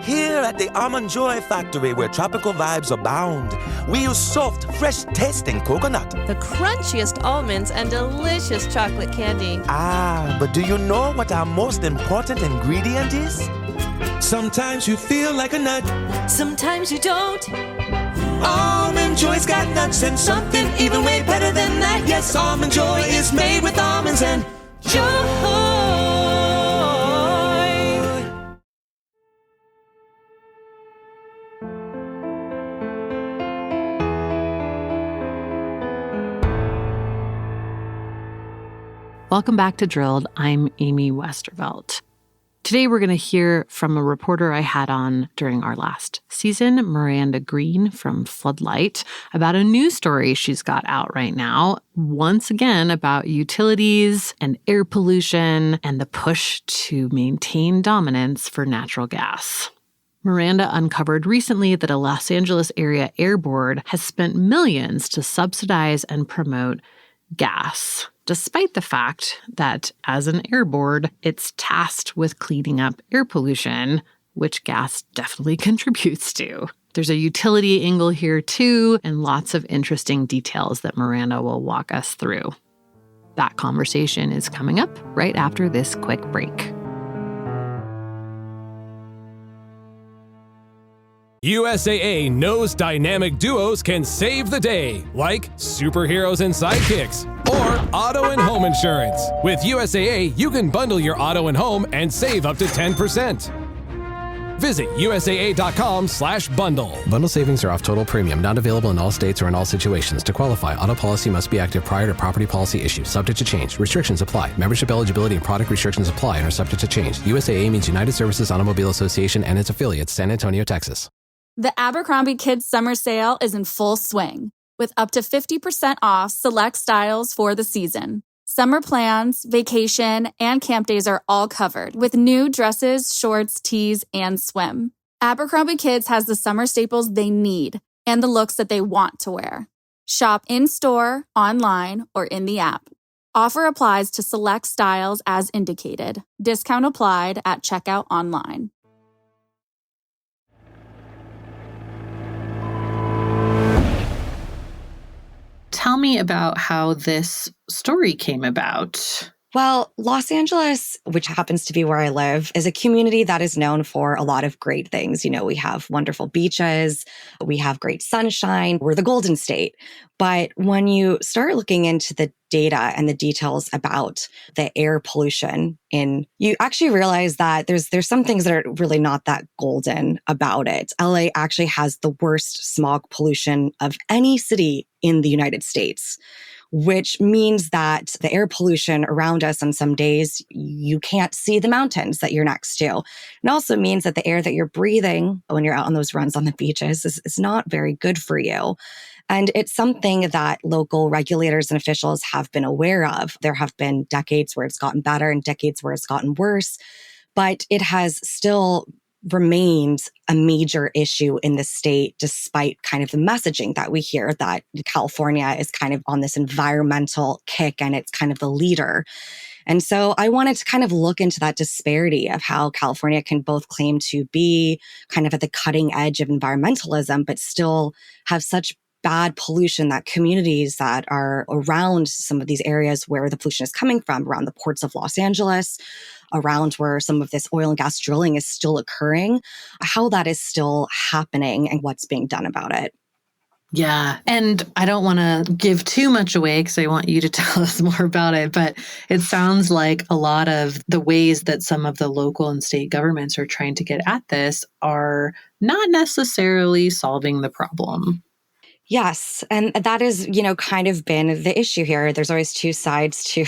Here at the Almond Joy Factory, where tropical vibes abound, we use soft, fresh-tasting coconut. The crunchiest almonds and delicious chocolate candy. Ah, but do you know what our most important ingredient is? Sometimes you feel like a nut. Sometimes you don't. Almond Joy's got nuts and something even way better than that. Yes, Almond Joy is made with almonds and joy. Welcome back to Drilled. I'm Amy Westervelt. Today we're going to hear from a reporter I had on during our last season, Miranda Green from Floodlight, about a news story she's got out right now, once again about utilities and air pollution and the push to maintain dominance for natural gas. Miranda uncovered recently that a Los Angeles area air board has spent millions to subsidize and promote gas, despite the fact that as an air board, it's tasked with cleaning up air pollution, which gas definitely contributes to. There's a utility angle here too, and lots of interesting details that Miranda will walk us through. That conversation is coming up right after this quick break. USAA knows dynamic duos can save the day, like superheroes and sidekicks, or auto and home insurance. With USAA, you can bundle your auto and home and save up to 10%. Visit USAA.com/bundle. Bundle savings are off total premium, not available in all states or in all situations. To qualify, auto policy must be active prior to property policy issue, subject to change. Restrictions apply. Membership eligibility and product restrictions apply and are subject to change. USAA means United Services Automobile Association and its affiliates, San Antonio, Texas. The Abercrombie Kids Summer Sale is in full swing, with up to 50% off select styles for the season. Summer plans, vacation, and camp days are all covered, with new dresses, shorts, tees, and swim. Abercrombie Kids has the summer staples they need and the looks that they want to wear. Shop in-store, online, or in the app. Offer applies to select styles as indicated. Discount applied at checkout online. Tell me about how this story came about. Well, Los Angeles, which happens to be where I live, is a community that is known for a lot of great things. You know, we have wonderful beaches, we have great sunshine, we're the Golden State. But when you start looking into the data and the details about the air pollution you actually realize that there's some things that are really not that golden about it. LA actually has the worst smog pollution of any city in the United States, which means that the air pollution around us on some days, you can't see the mountains that you're next to. It also means that the air that you're breathing when you're out on those runs on the beaches is not very good for you. And it's something that local regulators and officials have been aware of. There have been decades where it's gotten better and decades where it's gotten worse, but it has still remains a major issue in the state, despite kind of the messaging that we hear that California is kind of on this environmental kick and it's kind of the leader. And so I wanted to kind of look into that disparity of how California can both claim to be kind of at the cutting edge of environmentalism, but still have such bad pollution that communities that are around some of these areas where the pollution is coming from, around the ports of Los Angeles, around where some of this oil and gas drilling is still occurring, how that is still happening and what's being done about it. Yeah. And I don't want to give too much away because I want you to tell us more about it. But it sounds like a lot of the ways that some of the local and state governments are trying to get at this are not necessarily solving the problem. Yes. And that is, kind of been the issue here. There's always two sides to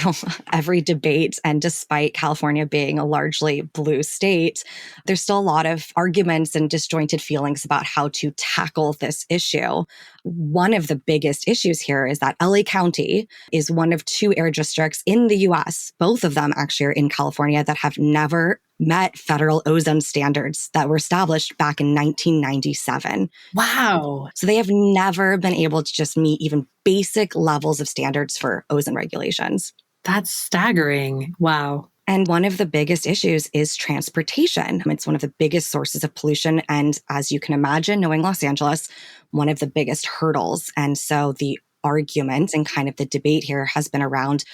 every debate. And despite California being a largely blue state, there's still a lot of arguments and disjointed feelings about how to tackle this issue. One of the biggest issues here is that LA County is one of two air districts in the US, both of them actually are in California, that have never met federal ozone standards that were established back in 1997. Wow. So they have never been able to just meet even basic levels of standards for ozone regulations. That's staggering. Wow. And one of the biggest issues is transportation. It's one of the biggest sources of pollution. And as you can imagine, knowing Los Angeles, one of the biggest hurdles. And so the argument and kind of the debate here has been around,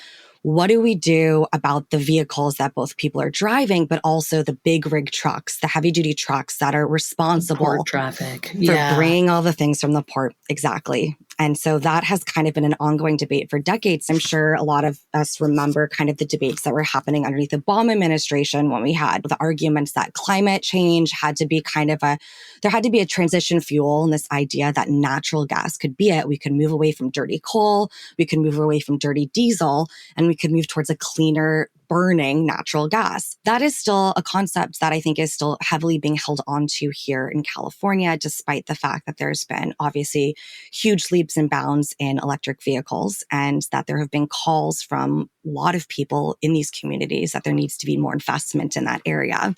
what do we do about the vehicles that both people are driving, but also the big rig trucks, the heavy duty trucks that are responsible port traffic for bringing all the things from the port? Exactly. And so that has kind of been an ongoing debate for decades. I'm sure a lot of us remember kind of the debates that were happening underneath the Obama administration when we had the arguments that climate change had to be there had to be a transition fuel, and this idea that natural gas could be it. We could move away from dirty coal, we could move away from dirty diesel, and we could move towards a cleaner burning natural gas. That is still a concept that I think is still heavily being held onto here in California, despite the fact that there's been obviously huge leaps and bounds in electric vehicles, and that there have been calls from a lot of people in these communities that there needs to be more investment in that area.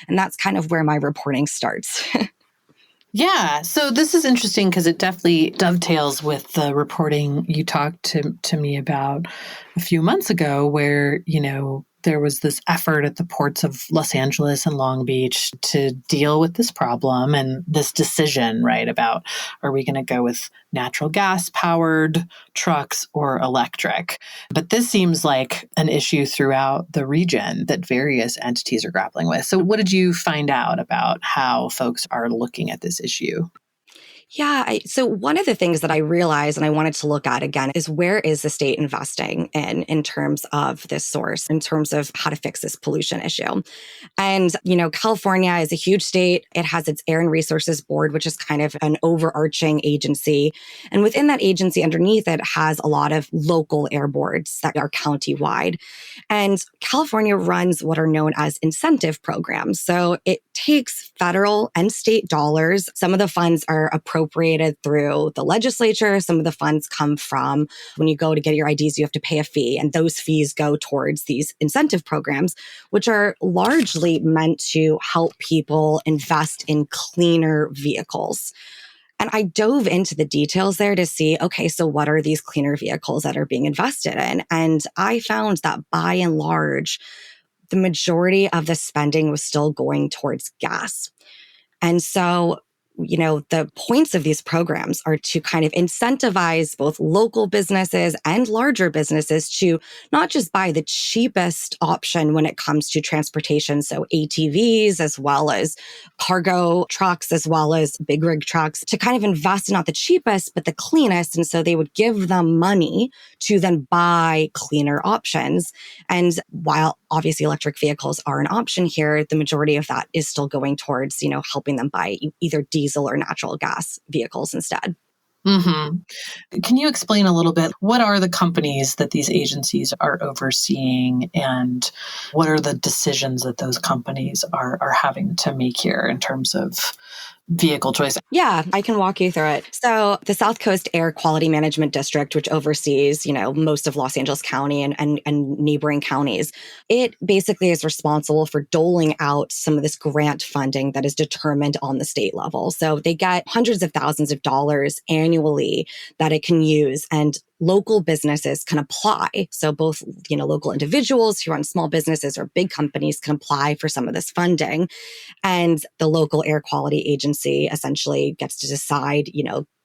And that's kind of where my reporting starts. Yeah. So this is interesting because it definitely dovetails with the reporting you talked to me about a few months ago where, there was this effort at the ports of Los Angeles and Long Beach to deal with this problem and this decision, right, about are we going to go with natural gas powered trucks or electric? But this seems like an issue throughout the region that various entities are grappling with. So what did you find out about how folks are looking at this issue? Yeah. So one of the things that I realized and I wanted to look at again is where is the state investing in terms of this source, in terms of how to fix this pollution issue. And, California is a huge state. It has its Air and Resources Board, which is kind of an overarching agency. And within that agency, underneath it has a lot of local air boards that are county-wide. And California runs what are known as incentive programs. So it takes federal and state dollars. Some of the funds are appropriated through the legislature. Some of the funds come from when you go to get your IDs, you have to pay a fee. And those fees go towards these incentive programs, which are largely meant to help people invest in cleaner vehicles. And I dove into the details there to see, okay, so what are these cleaner vehicles that are being invested in? And I found that by and large, the majority of the spending was still going towards gas. And so, the points of these programs are to kind of incentivize both local businesses and larger businesses to not just buy the cheapest option when it comes to transportation. So ATVs, as well as cargo trucks, as well as big rig trucks, to kind of invest in not the cheapest, but the cleanest. And so they would give them money to then buy cleaner options. And while obviously electric vehicles are an option here, the majority of that is still going towards, helping them buy either diesel or natural gas vehicles instead. Mm-hmm. Can you explain a little bit, what are the companies that these agencies are overseeing and what are the decisions that those companies are having to make here in terms of vehicle choice? Yeah, I can walk you through it. So the South Coast Air Quality Management District, which oversees, most of Los Angeles County and neighboring counties, it basically is responsible for doling out some of this grant funding that is determined on the state level. So they get hundreds of thousands of dollars annually that it can use, and local businesses can apply. So both, local individuals who run small businesses or big companies can apply for some of this funding. And the local air quality agency essentially gets to decide,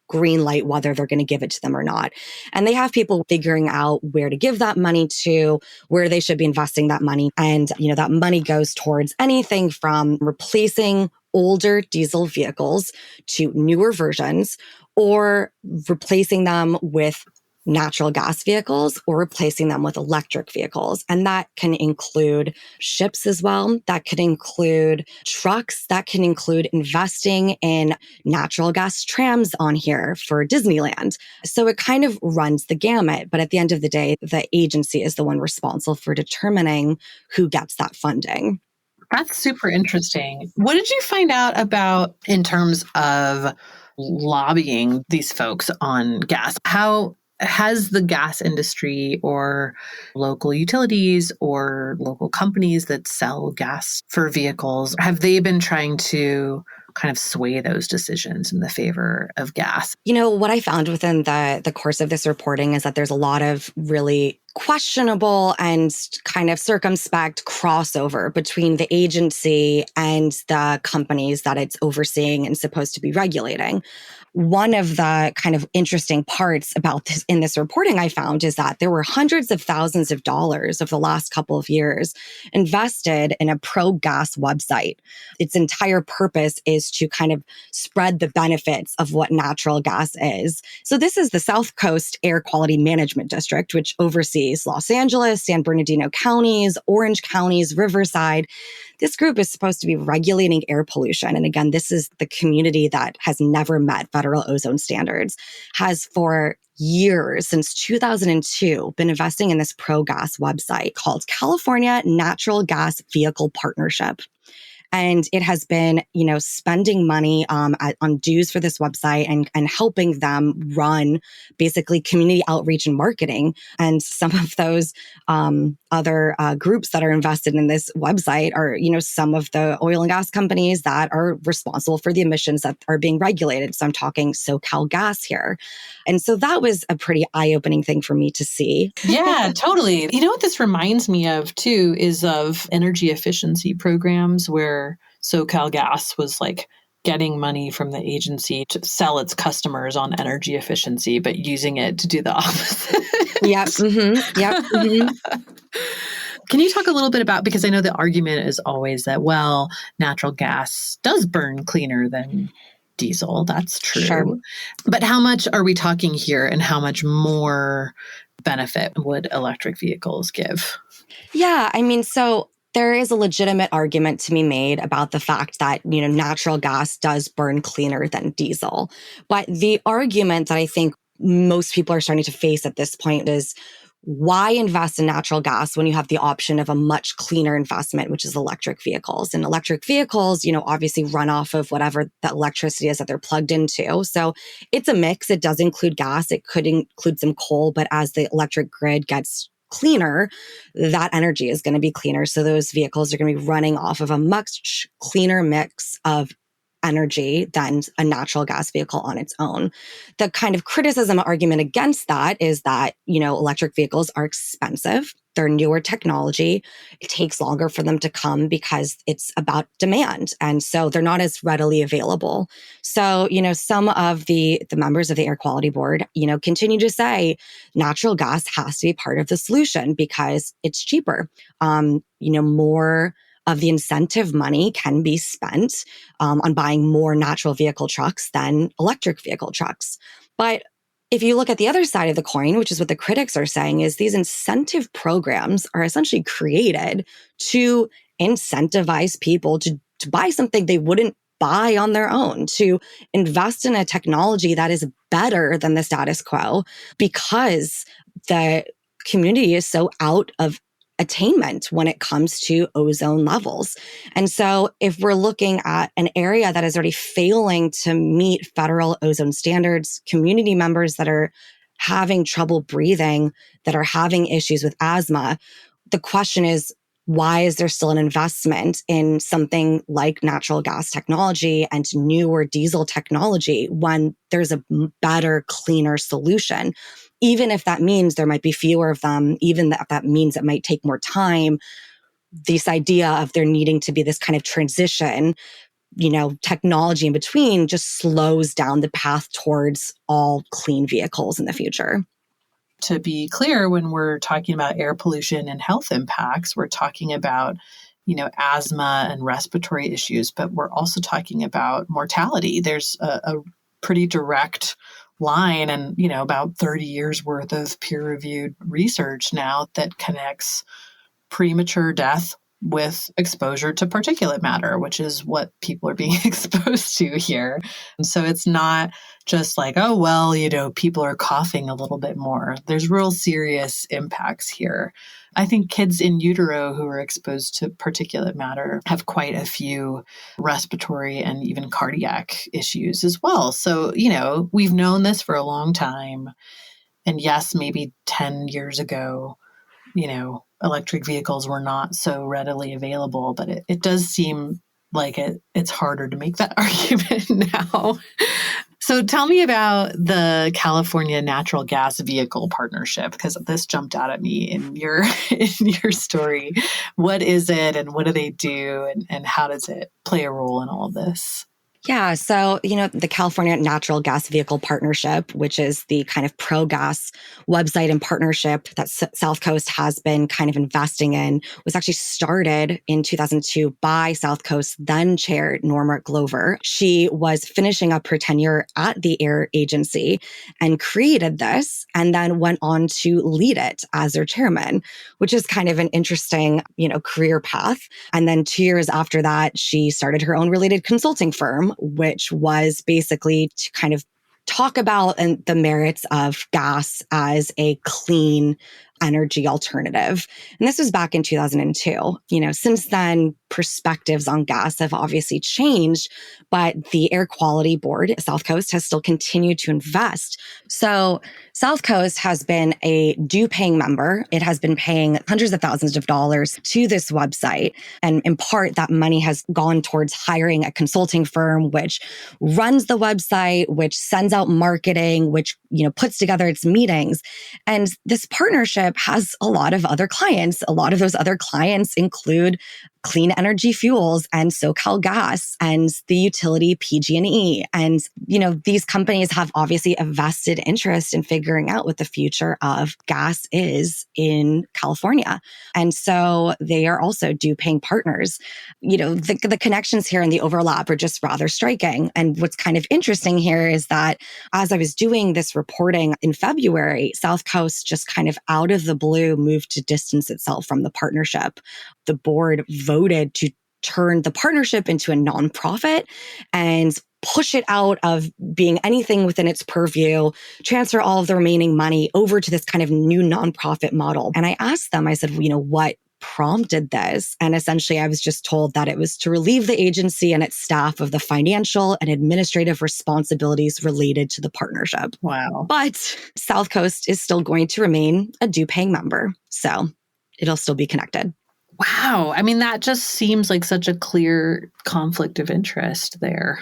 green light whether they're going to give it to them or not. And they have people figuring out where to give that money to, where they should be investing that money. And, that money goes towards anything from replacing older diesel vehicles to newer versions, or replacing them with natural gas vehicles or replacing them with electric vehicles. And that can include ships as well. That could include trucks. That can include investing in natural gas trams on here for Disneyland. So it kind of runs the gamut. But at the end of the day, the agency is the one responsible for determining who gets that funding. That's super interesting. What did you find out about in terms of lobbying these folks on gas? How has the gas industry or local utilities or local companies that sell gas for vehicles, have they been trying to kind of sway those decisions in the favor of gas? What I found within the course of this reporting is that there's a lot of really questionable and kind of circumspect crossover between the agency and the companies that it's overseeing and supposed to be regulating. One of the kind of interesting parts about this in this reporting I found is that there were hundreds of thousands of dollars of the last couple of years invested in a pro-gas website. Its entire purpose is to kind of spread the benefits of what natural gas is. So this is the South Coast Air Quality Management District, which oversees Los Angeles, San Bernardino counties, Orange counties, Riverside. This group is supposed to be regulating air pollution. And again, this is the community that has never met federal ozone standards, has for years, since 2002, been investing in this pro-gas website called California Natural Gas Vehicle Partnership. And it has been, spending money on dues for this website and helping them run basically community outreach and marketing. And some of those other groups that are invested in this website are, some of the oil and gas companies that are responsible for the emissions that are being regulated. So I'm talking SoCalGas here. And so that was a pretty eye-opening thing for me to see. Yeah, totally. You know what this reminds me of too is of energy efficiency programs where SoCalGas was like getting money from the agency to sell its customers on energy efficiency, but using it to do the opposite. Yep. Mm-hmm. Yep. Mm-hmm. Can you talk a little bit about, because I know the argument is always that, well, natural gas does burn cleaner than diesel. That's true. Sure. But how much are we talking here and how much more benefit would electric vehicles give? Yeah. So there is a legitimate argument to be made about the fact that, natural gas does burn cleaner than diesel. But the argument that I think most people are starting to face at this point is, why invest in natural gas when you have the option of a much cleaner investment, which is electric vehicles? And electric vehicles, obviously run off of whatever the electricity is that they're plugged into. So it's a mix. It does include gas. It could include some coal, but as the electric grid gets cleaner, that energy is going to be cleaner. So those vehicles are going to be running off of a much cleaner mix of energy than a natural gas vehicle on its own. The kind of criticism argument against that is that, electric vehicles are expensive. They're newer technology. It takes longer for them to come because it's about demand. And so they're not as readily available. So, some of the members of the Air Quality Board, continue to say natural gas has to be part of the solution because it's cheaper. More of the incentive money can be spent on buying more natural vehicle trucks than electric vehicle trucks. But if you look at the other side of the coin, which is what the critics are saying, is these incentive programs are essentially created to incentivize people to buy something they wouldn't buy on their own, to invest in a technology that is better than the status quo because the community is so out of attainment when it comes to ozone levels. And so if we're looking at an area that is already failing to meet federal ozone standards, community members that are having trouble breathing, that are having issues with asthma, the question is, why is there still an investment in something like natural gas technology and newer diesel technology when there's a better, cleaner solution? Even if that means there might be fewer of them, even if that means it might take more time, this idea of there needing to be this kind of transition, technology in between just slows down the path towards all clean vehicles in the future. To be clear, when we're talking about air pollution and health impacts, we're talking about, asthma and respiratory issues, but we're also talking about mortality. There's a pretty direct line and, about 30 years worth of peer-reviewed research now that connects premature death with exposure to particulate matter, which is what people are being exposed to here. And so it's not just like, oh, well, people are coughing a little bit more. There's real serious impacts here. I think kids in utero who are exposed to particulate matter have quite a few respiratory and even cardiac issues as well. So, we've known this for a long time. And yes, maybe 10 years ago, electric vehicles were not so readily available, but it does seem like it's harder to make that argument now. So tell me about the California Natural Gas Vehicle Partnership, because this jumped out at me in your story. What is it and what do they do and how does it play a role in all of this? Yeah. So, the California Natural Gas Vehicle Partnership, which is the kind of pro-gas website and partnership that South Coast has been kind of investing in, was actually started in 2002 by South Coast then chair Norma Glover. She was finishing up her tenure at the air agency and created this and then went on to lead it as their chairman, which is kind of an interesting, career path. And then 2 years after that, she started her own related consulting firm, which was basically to kind of talk about the merits of gas as a clean energy alternative. And this was back in 2002. Since then, perspectives on gas have obviously changed, but the Air Quality Board, South Coast, has still continued to invest. So South Coast has been a due-paying member. It has been paying hundreds of thousands of dollars to this website. And in part, that money has gone towards hiring a consulting firm, which runs the website, which sends out marketing, which, puts together its meetings. And this partnership has a lot of other clients. A lot of those other clients include Clean Energy Fuels and SoCalGas and the utility PG&E. And, these companies have obviously a vested interest in figuring out what the future of gas is in California. And so they are also due-paying partners. The connections here and the overlap are just rather striking. And what's kind of interesting here is that as I was doing this reporting in February, South Coast just kind of out of the blue moved to distance itself from the partnership. The board voted to turn the partnership into a nonprofit and push it out of being anything within its purview, transfer all of the remaining money over to this kind of new nonprofit model. And I asked them, I said, what prompted this? And essentially, I was just told that it was to relieve the agency and its staff of the financial and administrative responsibilities related to the partnership. Wow. But South Coast is still going to remain a due-paying member. So it'll still be connected. Wow. I mean, that just seems like such a clear conflict of interest there.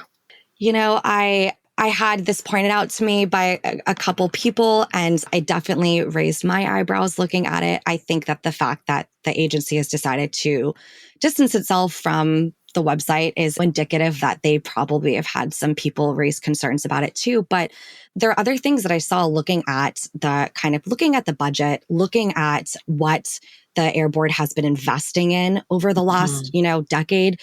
I had this pointed out to me by a couple people, and I definitely raised my eyebrows looking at it. I think that the fact that the agency has decided to distance itself from the website is indicative that they probably have had some people raise concerns about it too. But there are other things that I saw looking at the budget, looking at what the Air Board has been investing in over the last, decade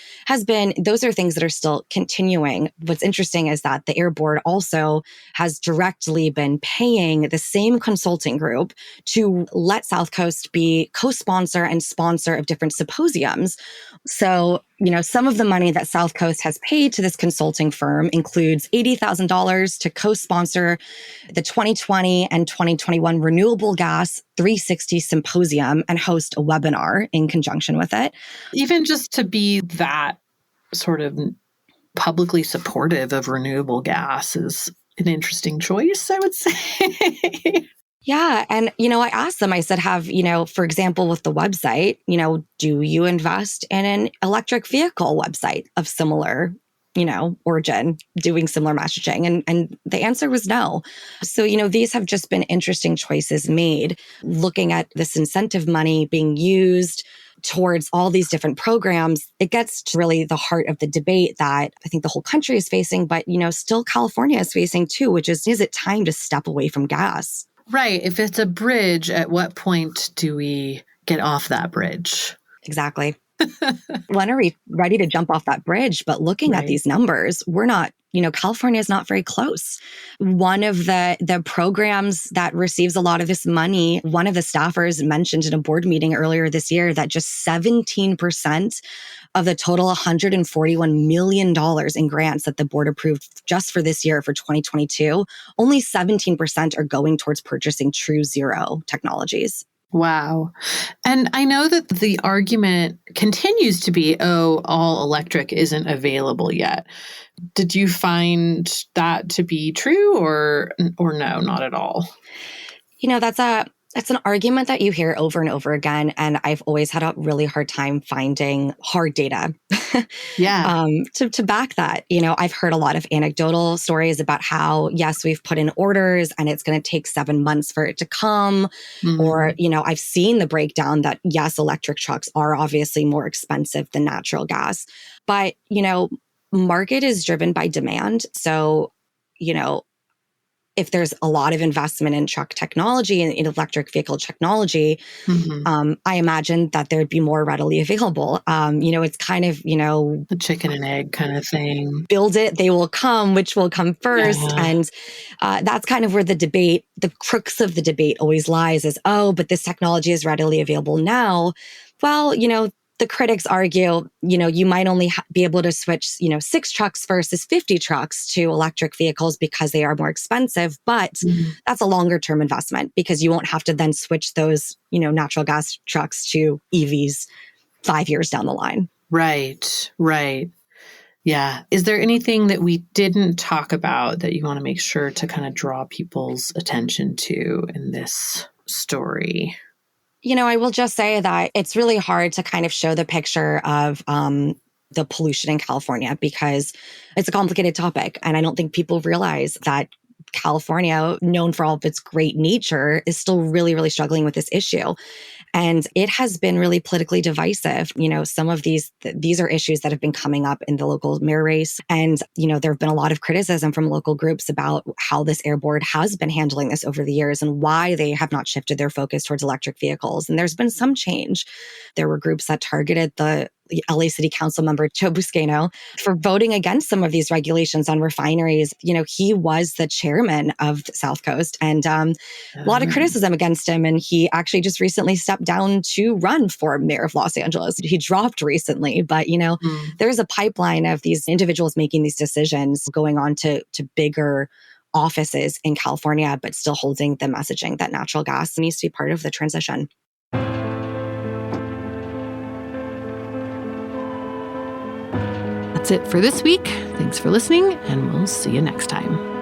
those are things that are still continuing. What's interesting is that the Air Board also has directly been paying the same consulting group to let South Coast be co-sponsor and sponsor of different symposiums. So, some of the money that South Coast has paid to this consulting firm includes $80,000 to co-sponsor the 2020 and 2021 Renewable Gas 360 Symposium and host a webinar in conjunction with it. Even just to be that sort of publicly supportive of renewable gas is an interesting choice, I would say. Yeah. And, I asked them, I said, for example, with the website, do you invest in an electric vehicle website of similar, origin, doing similar messaging? And the answer was no. So, these have just been interesting choices made, looking at this incentive money being used towards all these different programs. It gets to really the heart of the debate that I think the whole country is facing, but, still California is facing too, which is it time to step away from gas? Right. If it's a bridge, at what point do we get off that bridge? Exactly. When are we ready to jump off that bridge? But looking at these numbers, we're not, California is not very close. One of the programs that receives a lot of this money, one of the staffers mentioned in a board meeting earlier this year that just 17% of the total $141 million in grants that the board approved just for this year for 2022, only 17% are going towards purchasing true zero technologies. Wow. And I know that the argument continues to be, all electric isn't available yet. Did you find that to be true or no, not at all? That's It's an argument that you hear over and over again. And I've always had a really hard time finding hard data to back that. I've heard a lot of anecdotal stories about how, yes, we've put in orders and it's going to take 7 months for it to come. Mm-hmm. Or, I've seen the breakdown that, yes, electric trucks are obviously more expensive than natural gas. But, market is driven by demand. So, if there's a lot of investment in truck technology and in electric vehicle technology, I imagine that there'd be more readily available. It's kind of, the chicken and egg kind of thing. Build it, they will come, which will come first. Yeah. And that's kind of where the crux of the debate always lies is, but this technology is readily available now. Well, the critics argue, you might only be able to switch, 6 trucks versus 50 trucks to electric vehicles because they are more expensive. But that's a longer term investment because you won't have to then switch those, natural gas trucks to EVs 5 years down the line. Right. Yeah. Is there anything that we didn't talk about that you want to make sure to kind of draw people's attention to in this story? I will just say that it's really hard to kind of show the picture of the pollution in California because it's a complicated topic. And I don't think people realize that California, known for all of its great nature, is still really, really struggling with this issue. And it has been really politically divisive. Some of these are issues that have been coming up in the local mayor race. And, there have been a lot of criticism from local groups about how this air board has been handling this over the years and why they have not shifted their focus towards electric vehicles. And there's been some change. There were groups that targeted the LA City Council member Joe Buscaino for voting against some of these regulations on refineries. He was the chairman of the South Coast and a lot of criticism against him. And he actually just recently stepped down to run for mayor of Los Angeles. He dropped recently, but there's a pipeline of these individuals making these decisions going on to bigger offices in California, but still holding the messaging that natural gas needs to be part of the transition. That's it for this week. Thanks for listening, and we'll see you next time.